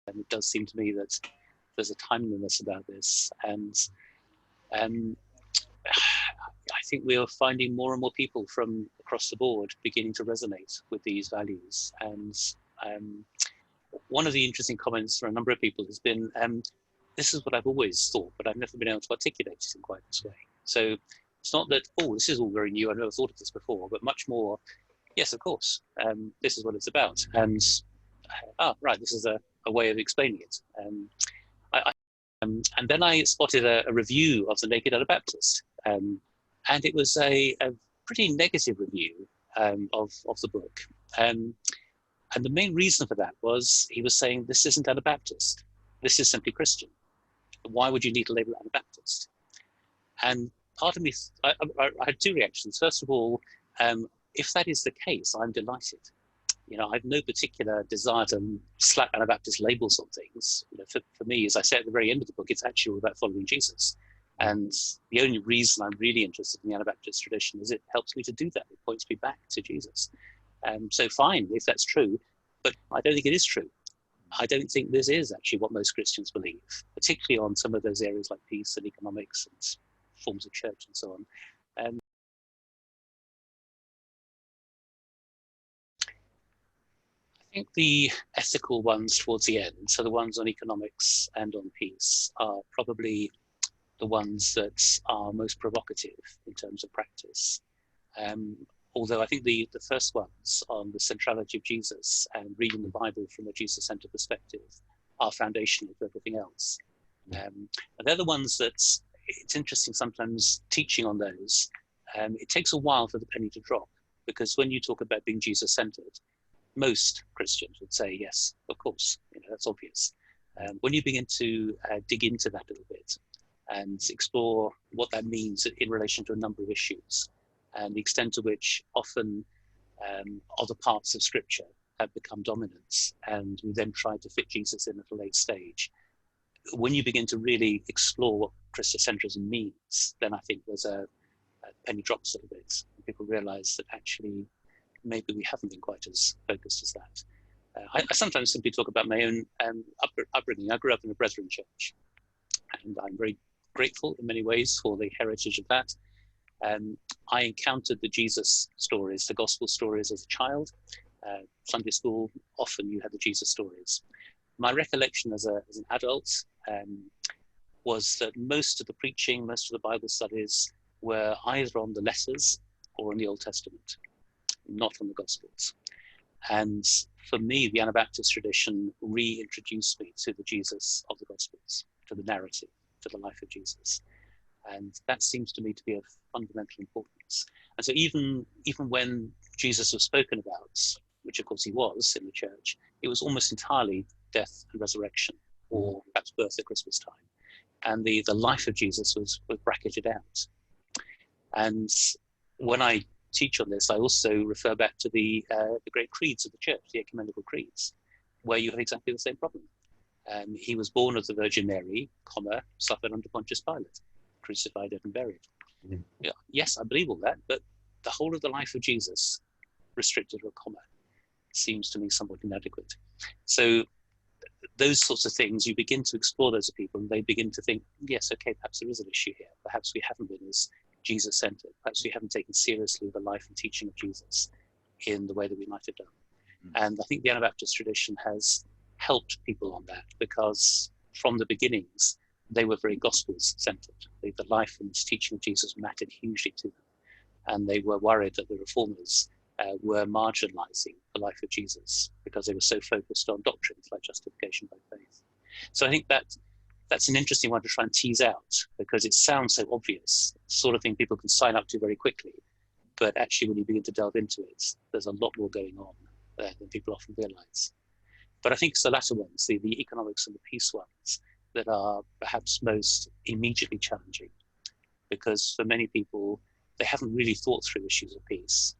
And it does seem to me that there's a timeliness about this. And I think we are finding more and more people from across the board beginning to resonate with these values. And one of the interesting comments from a number of people has been, this is what I've always thought, but I've never been able to articulate it in quite this way. So it's not that, oh, this is all very new, I've never thought of this before, but much more, yes, of course, this is what it's about. And, right, this is a way of explaining it. And then I spotted a review of the Naked Anabaptist, and it was a pretty negative review of the book. And the main reason for that was he was saying, this isn't Anabaptist, this is simply Christian. Why would you need to label it Anabaptist? And part of me, I had two reactions. First of all, if that is the case, I'm delighted. You know, I have no particular desire to slap Anabaptist labels on things. You know, for me, as I say at the very end of the book, it's actually all about following Jesus. And the only reason I'm really interested in the Anabaptist tradition is it helps me to do that. It points me back to Jesus. So fine, if that's true, but I don't think it is true. I don't think this is actually what most Christians believe, particularly on some of those areas like peace and economics and forms of church and so on. I think the ethical ones towards the end, so the ones on economics and on peace, are probably the ones that are most provocative in terms of practice. Although I think the first ones on the centrality of Jesus and reading the Bible from a Jesus-centered perspective are foundational to everything else. And they're the ones that it's interesting sometimes teaching on those. It takes a while for the penny to drop, because when you talk about being Jesus-centered, most Christians would say, yes, of course, you know, that's obvious. When you begin to dig into that a little bit and explore what that means in relation to a number of issues, and the extent to which often other parts of Scripture have become dominant, and we then try to fit Jesus in at a late stage. When you begin to really explore what Christocentrism means, then I think there's a penny drops a little bit, and people realize that actually maybe we haven't been quite as focused as that. I sometimes simply talk about my own upbringing. I grew up in a Brethren church, and I'm very grateful in many ways for the heritage of that. I encountered the Jesus stories, the gospel stories as a child. Sunday school, often you had the Jesus stories. My recollection as an adult was that most of the preaching, most of the Bible studies were either on the letters or on the Old Testament, not on the Gospels. And for me, the Anabaptist tradition reintroduced me to the Jesus of the Gospels, to the narrative, to the life of Jesus. And that seems to me to be of fundamental importance. And so even when Jesus was spoken about, which of course he was in the church, it was almost entirely death and resurrection, or perhaps birth at Christmas time. And the life of Jesus was bracketed out. And when I teach on this, I also refer back to the great creeds of the church, the ecumenical creeds, where you have exactly the same problem. He was born of the Virgin Mary, suffered under Pontius Pilate, crucified, dead and buried. Yeah, yes, I believe all that, but the whole of the life of Jesus restricted to a comma seems to me somewhat inadequate. So those sorts of things, you begin to explore those people, and they begin to think, yes, okay, perhaps there is an issue here. Perhaps we haven't been as Jesus-centered. Perhaps we haven't taken seriously the life and teaching of Jesus in the way that we might have done. And I think the Anabaptist tradition has helped people on that, because from the beginnings, they were very Gospels-centered. The life and teaching of Jesus mattered hugely to them. And they were worried that the reformers were marginalizing the life of Jesus because they were so focused on doctrines like justification by faith. So I think that's an interesting one to try and tease out, because it sounds so obvious, the sort of thing people can sign up to very quickly. But actually, when you begin to delve into it, there's a lot more going on than people often realize. But I think it's the latter ones, the economics and the peace ones, that are perhaps most immediately challenging, because for many people, they haven't really thought through issues of peace.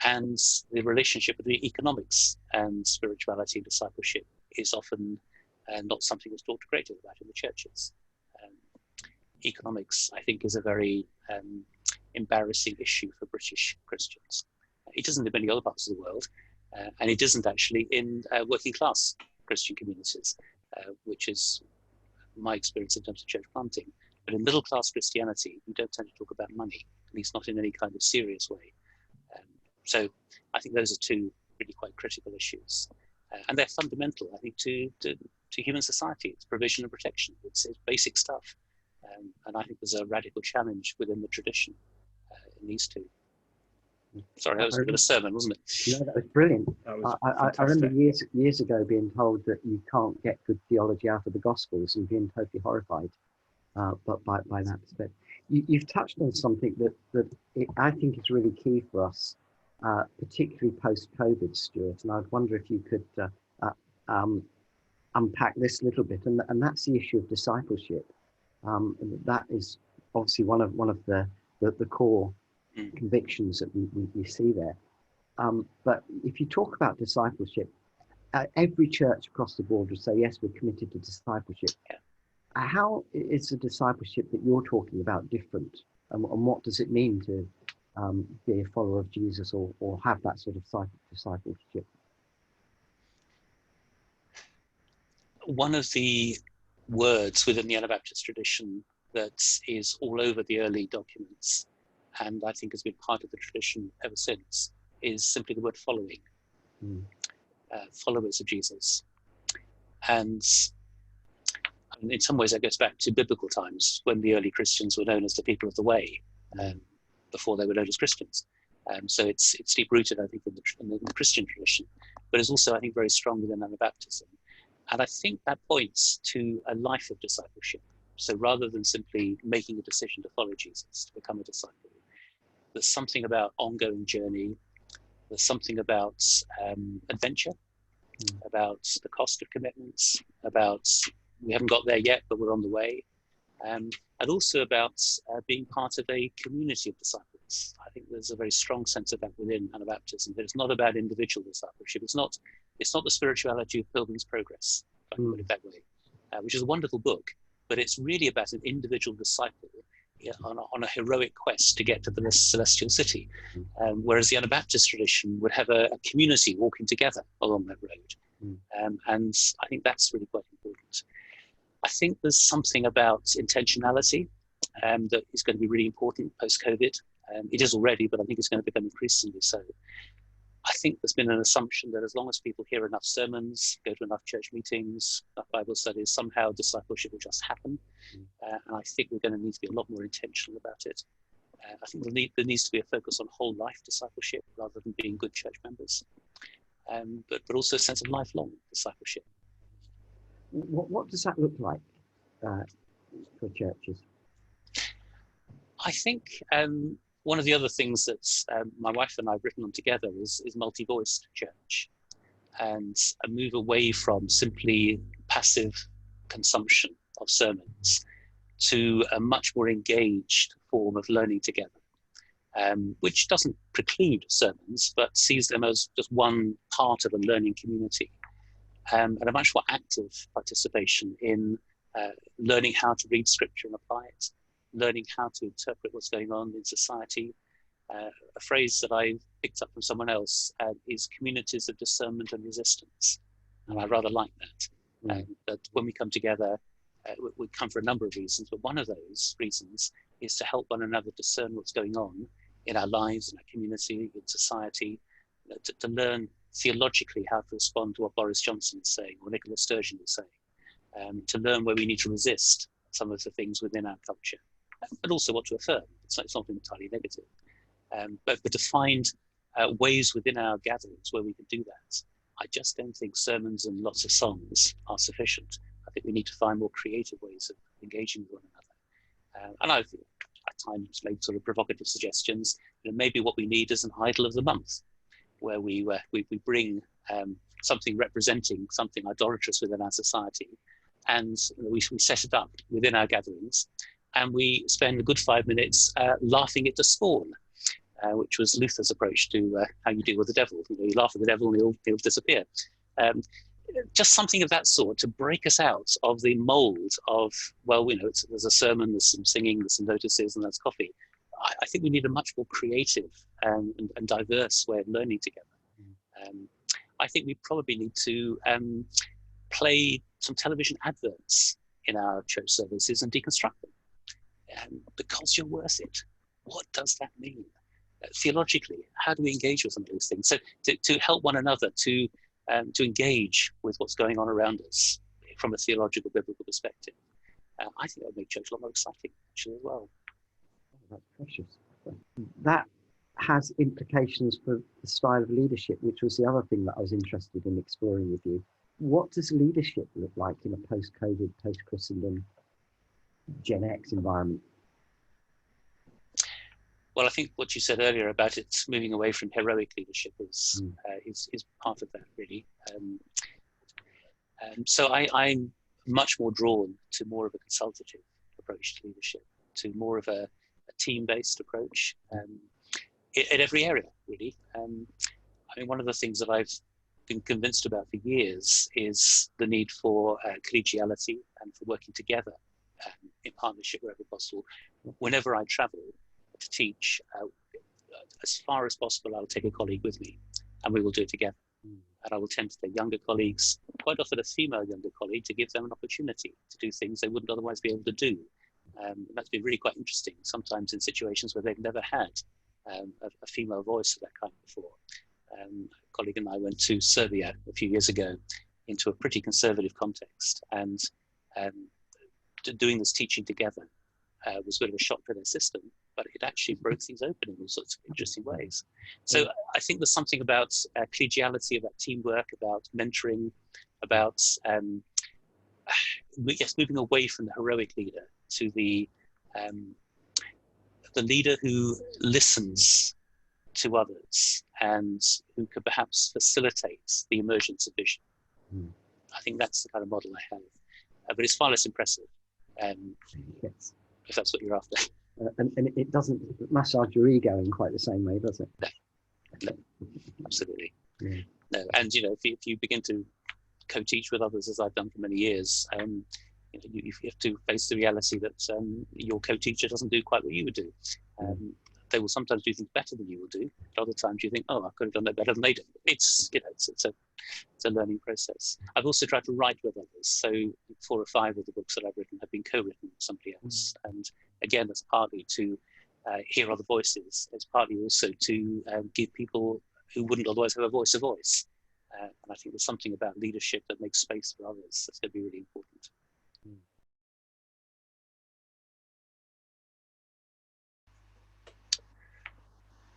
And the relationship between economics and spirituality and discipleship is often not something that's talked a great deal about in the churches. Economics, I think, is a very embarrassing issue for British Christians. It doesn't in many other parts of the world, and it isn't actually in working class Christian communities, which is my experience in terms of church planting. But in middle class Christianity, we don't tend to talk about money, at least not in any kind of serious way. So I think those are two really quite critical issues. And they're fundamental, I think, to human society. It's provision and protection. It's basic stuff. And I think there's a radical challenge within the tradition in these two. Sorry, that was a bit of a sermon, wasn't it? No, that was brilliant. That was I remember years ago being told that you can't get good theology out of the Gospels and being totally horrified but by that perspective. You've touched on something that I think is really key for us, particularly post-COVID, Stuart, and I'd wonder if you could unpack this a little bit, and that's the issue of discipleship. That is obviously one of the core convictions that we see there. But if you talk about discipleship, every church across the board would say, yes, we're committed to discipleship. Yeah. How is the discipleship that you're talking about different? And what does it mean to be a follower of Jesus or have that sort of discipleship? One of the words within the Anabaptist tradition that is all over the early documents, and I think has been part of the tradition ever since, is simply the word following. Followers of Jesus. And in some ways that goes back to biblical times when the early Christians were known as the people of the way, before they were known as Christians. So it's deep rooted, I think, in the Christian tradition, but it's also, I think, very strong within Anabaptism. And I think that points to a life of discipleship. So rather than simply making a decision to follow Jesus, to become a disciple, there's something about ongoing journey. There's something about adventure, about the cost of commitments, about we haven't got there yet, but we're on the way. And also about being part of a community of disciples. I think there's a very strong sense of that within Anabaptism, that it's not about individual discipleship. It's not the spirituality of Pilgrim's Progress, if I can put it that way, which is a wonderful book, but it's really about an individual disciple on a heroic quest to get to the celestial city. Whereas the Anabaptist tradition would have a community walking together along that road. And I think that's really quite important. I think there's something about intentionality that is going to be really important post-COVID. It is already, but I think it's going to become increasingly so. I think there's been an assumption that as long as people hear enough sermons, go to enough church meetings, enough Bible studies, somehow discipleship will just happen. And I think we're going to need to be a lot more intentional about it. I think there needs to be a focus on whole life discipleship rather than being good church members, but also a sense of lifelong discipleship. What does that look like for churches? I think one of the other things that my wife and I have written on together is multi-voiced church, and a move away from simply passive consumption of sermons to a much more engaged form of learning together, which doesn't preclude sermons, but sees them as just one part of a learning community, and a much more active participation in learning how to read scripture and apply it, learning how to interpret what's going on in society. A phrase that I picked up from someone else is communities of discernment and resistance. And I rather like that. That when we come together, we come for a number of reasons, but one of those reasons is to help one another discern what's going on in our lives, in our community, in society, to learn theologically how to respond to what Boris Johnson is saying or Nicola Sturgeon is saying, to learn where we need to resist some of the things within our culture, but also what to affirm. It's not something entirely negative. But to find ways within our gatherings where we can do that. I just don't think sermons and lots of songs are sufficient. I think we need to find more creative ways of engaging with one another. And I've at times made sort of provocative suggestions. Maybe what we need is an idol of the month, where we bring something representing something idolatrous within our society, and we set it up within our gatherings, and we spend a good 5 minutes laughing it to scorn, which was Luther's approach to how you deal with the devil. You laugh at the devil and he'll disappear. Just something of that sort to break us out of the mold of, there's a sermon, there's some singing, there's some notices, and there's coffee. I think we need a much more creative and diverse way of learning together. I think we probably need to play some television adverts in our church services and deconstruct them. Because you're worth it. What does that mean? Theologically, how do we engage with some of these things? So to help one another to engage with what's going on around us from a theological, biblical perspective, I think that would make church a lot more exciting, actually, as well. Oh, that's precious. That has implications for the style of leadership, which was the other thing that I was interested in exploring with you. What does leadership look like in a post-COVID, post-Christendom, Gen X environment? Well, I think what you said earlier about it moving away from heroic leadership is part of that, really. So I'm much more drawn to more of a consultative approach to leadership, to more of a team-based approach in every area, really. I mean, one of the things that I've been convinced about for years is the need for collegiality and for working together in partnership wherever possible. Whenever I travel to teach, as far as possible, I'll take a colleague with me and we will do it together. And I will tend to take younger colleagues, quite often a female younger colleague, to give them an opportunity to do things they wouldn't otherwise be able to do. That's been really quite interesting, sometimes in situations where they've never had a female voice of that kind before. A colleague and I went to Serbia a few years ago into a pretty conservative context, and doing this teaching together was a bit of a shock to their system, but it actually broke things open in all sorts of interesting ways. So I think there's something about collegiality, about teamwork, about mentoring, about moving away from the heroic leader to the leader who listens to others and who could perhaps facilitate the emergence of vision. I think that's the kind of model I have, but it's far less impressive. Yes. If that's what you're after. And it doesn't massage your ego in quite the same way, does it? No, absolutely. Yeah. No, and if you begin to co-teach with others, as I've done for many years, you have to face the reality that your co-teacher doesn't do quite what you would do. They will sometimes do things better than you will do. But other times you think, oh, I could have done that better than they did. It's a learning process. I've also tried to write with others. So 4 or 5 of the books that I've written have been co-written with somebody else. And again, that's partly to hear other voices. It's partly also to give people who wouldn't otherwise have a voice. And I think there's something about leadership that makes space for others that's going to be really important.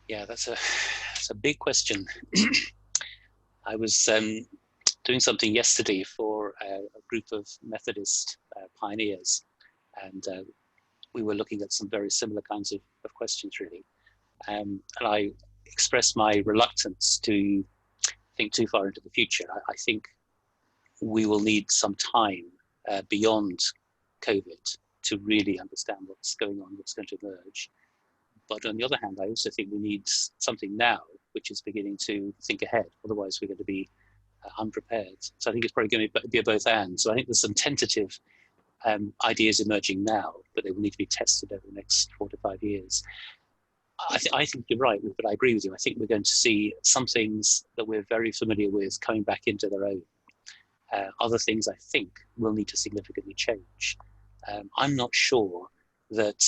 Yeah, that's a big question. I was doing something yesterday for a group of Methodist pioneers, and we were looking at some very similar kinds of questions, really. And I expressed my reluctance to think too far into the future. I think we will need some time beyond COVID to really understand what's going on, what's going to emerge. But on the other hand, I also think we need something now, which is beginning to think ahead. Otherwise, we're going to be unprepared. So I think it's probably going to be a both and. So I think there's some tentative ideas emerging now, but they will need to be tested over the next 4 to 5 years. I think you're right, but I agree with you. I think we're going to see some things that we're very familiar with coming back into their own. Other things, I think, will need to significantly change. I'm not sure that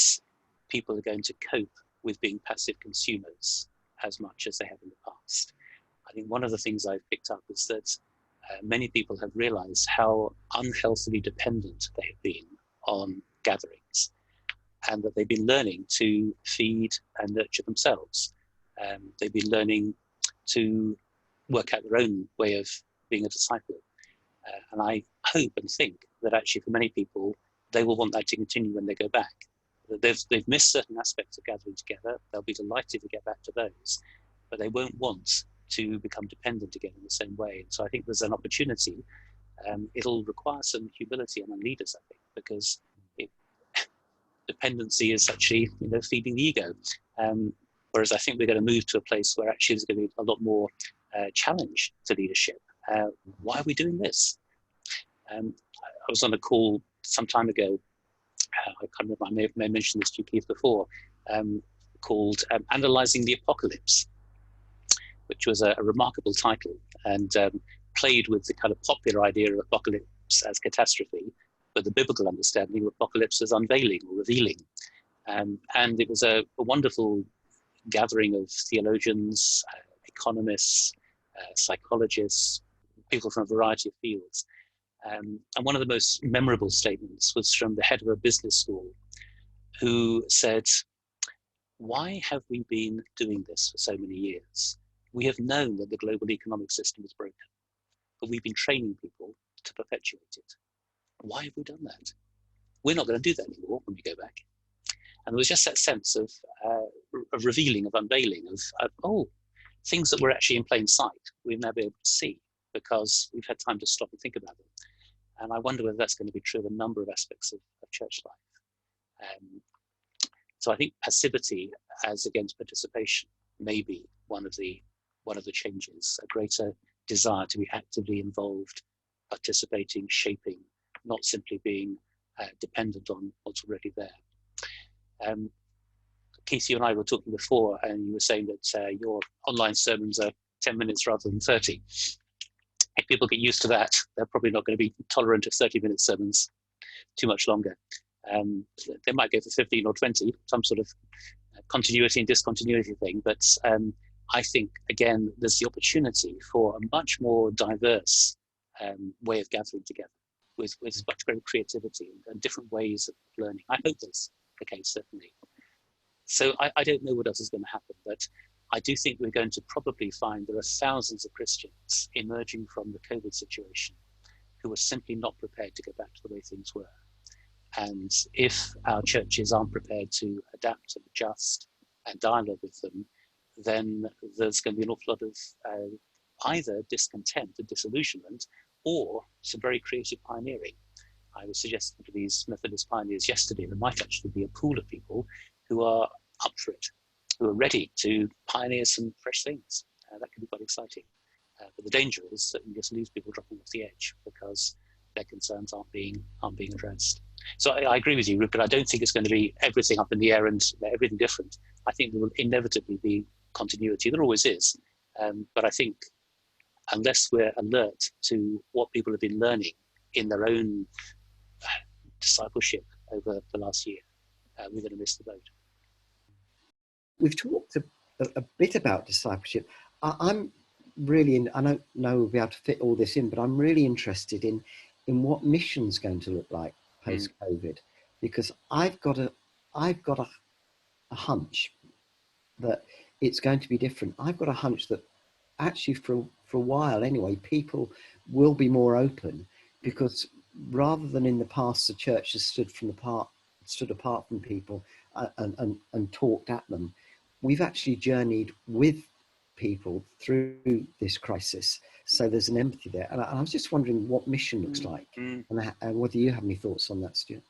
people are going to cope with being passive consumers as much as they have in the past. I think one of the things I've picked up is that many people have realized how unhealthily dependent they have been on gatherings, and that they've been learning to feed and nurture themselves. They've been learning to work out their own way of being a disciple. And I hope and think that actually for many people, they will want that to continue when they go back. They've missed certain aspects of gathering together. They'll be delighted to get back to those, but they won't want to become dependent again in the same way. And so I think there's an opportunity. It'll require some humility among leaders, I think, because dependency is actually, feeding the ego. Whereas I think we're going to move to a place where actually there's going to be a lot more challenge to leadership. Why are we doing this? I was on a call some time ago. I can't remember, I may have mentioned this to you, Keith, before, called Analyzing the Apocalypse, which was a remarkable title. And played with the kind of popular idea of apocalypse as catastrophe, but the biblical understanding of apocalypse as unveiling or revealing. And it was a wonderful gathering of theologians, economists, psychologists, people from a variety of fields. And one of the most memorable statements was from the head of a business school, who said, "Why have we been doing this for so many years? We have known that the global economic system is broken, but we've been training people to perpetuate it. Why have we done that? We're not going to do that anymore when we go back." And there was just that sense of revealing, of unveiling, of things that were actually in plain sight, we've now been able to see because we've had time to stop and think about them. And I wonder whether that's going to be true of a number of aspects of church life. So I think passivity as against participation may be one of the changes, a greater desire to be actively involved, participating, shaping, not simply being dependent on what's already there. Keith, you and I were talking before, and you were saying that your online sermons are 10 minutes rather than 30. If people get used to that, they're probably not going to be tolerant of 30-minute sermons too much longer. They might go for 15 or 20, some sort of continuity and discontinuity thing. But I think, again, there's the opportunity for a much more diverse way of gathering together with much greater creativity and different ways of learning. I hope that's the case, certainly. So I don't know what else is going to happen, but I do think we're going to probably find there are thousands of Christians emerging from the COVID situation who are simply not prepared to go back to the way things were. And if our churches aren't prepared to adapt and adjust and dialogue with them, then there's going to be an awful lot of either discontent and disillusionment or some very creative pioneering. I was suggesting to these Methodist pioneers yesterday there might actually be a pool of people who are up for it, who are ready to pioneer some fresh things. That could be quite exciting. But the danger is that you just lose people dropping off the edge because their concerns aren't being addressed. So I agree with you, Rupert. I don't think it's going to be everything up in the air and everything different. I think there will inevitably be continuity. There always is. But I think unless we're alert to what people have been learning in their own discipleship over the last year, we're going to miss the boat. We've talked a bit about discipleship. I'm really, I don't know we'll be able to fit all this in, but I'm really interested in what mission's going to look like post-COVID, because I've got a hunch that it's going to be different. I've got a hunch that actually for a while anyway, people will be more open, because rather than in the past the church has stood apart from people and talked at them, we've actually journeyed with people through this crisis. So there's an empathy there. And I was just wondering what mission looks like, and whether you have any thoughts on that, Stuart.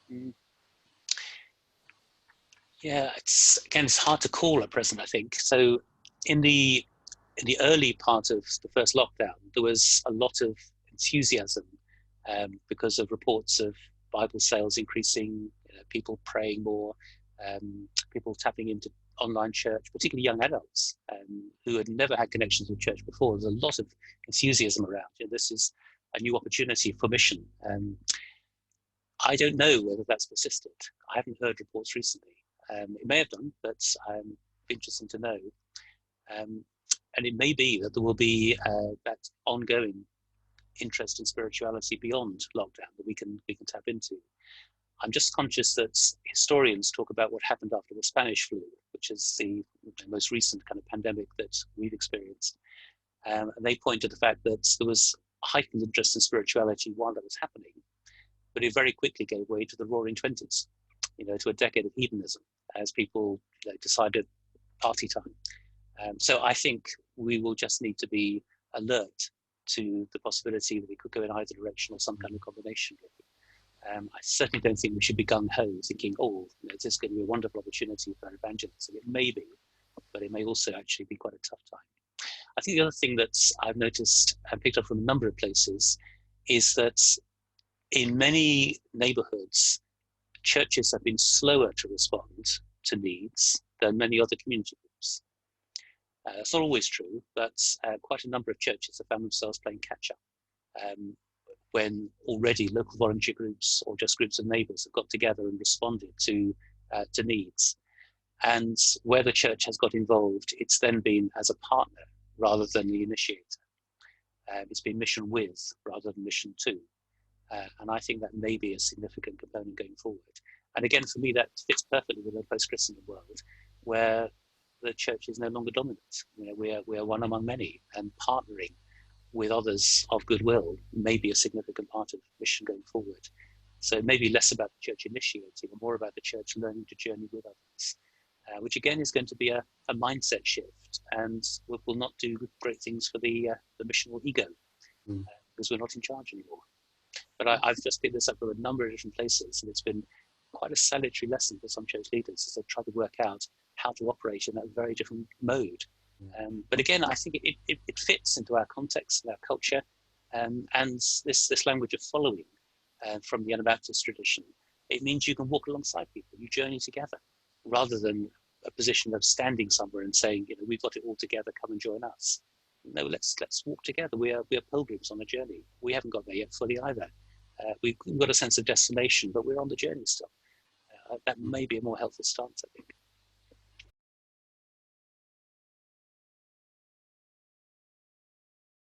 Yeah, it's hard to call at present, I think. So in the early part of the first lockdown, there was a lot of enthusiasm because of reports of Bible sales increasing, people praying more, people tapping into online church, particularly young adults who had never had connections with church before. There's a lot of enthusiasm around. This is a new opportunity for mission. I don't know whether that's persisted. I haven't heard reports recently. It may have done, but interesting to know. And it may be that there will be that ongoing interest in spirituality beyond lockdown that we can tap into. I'm just conscious that historians talk about what happened after the Spanish flu, which is the most recent kind of pandemic that we've experienced. And they point to the fact that there was heightened interest in spirituality while that was happening, but it very quickly gave way to the Roaring Twenties, to a decade of hedonism as people decided party time. So I think we will just need to be alert to the possibility that it could go in either direction or some kind of combination. I certainly don't think we should be gung-ho thinking, this is going to be a wonderful opportunity for evangelism. It may be, but it may also actually be quite a tough time. I think the other thing that I've noticed and picked up from a number of places is that in many neighborhoods, churches have been slower to respond to needs than many other community groups. It's not always true, but quite a number of churches have found themselves playing catch up. when already local volunteer groups or just groups of neighbours have got together and responded to needs. And where the church has got involved, it's then been as a partner rather than the initiator. It's been mission with rather than mission to. And I think that may be a significant component going forward. And again, for me, that fits perfectly with a post-Christian world where the church is no longer dominant. We are one among many, and partnering with others of goodwill may be a significant part of mission going forward. So maybe less about the church initiating and more about the church learning to journey with others, which again is going to be a mindset shift, and will not do great things for the missional ego because we're not in charge anymore. But I've just picked this up from a number of different places, and it's been quite a salutary lesson for some church leaders as they try to work out how to operate in that very different mode. But again, I think it fits into our context and our culture, and this language of following from the Anabaptist tradition. It means you can walk alongside people, you journey together, rather than a position of standing somewhere and saying, we've got it all together, come and join us. No, let's walk together. We are pilgrims on a journey. We haven't got there yet fully either. We've got a sense of destination, but we're on the journey still. That may be a more helpful stance, I think.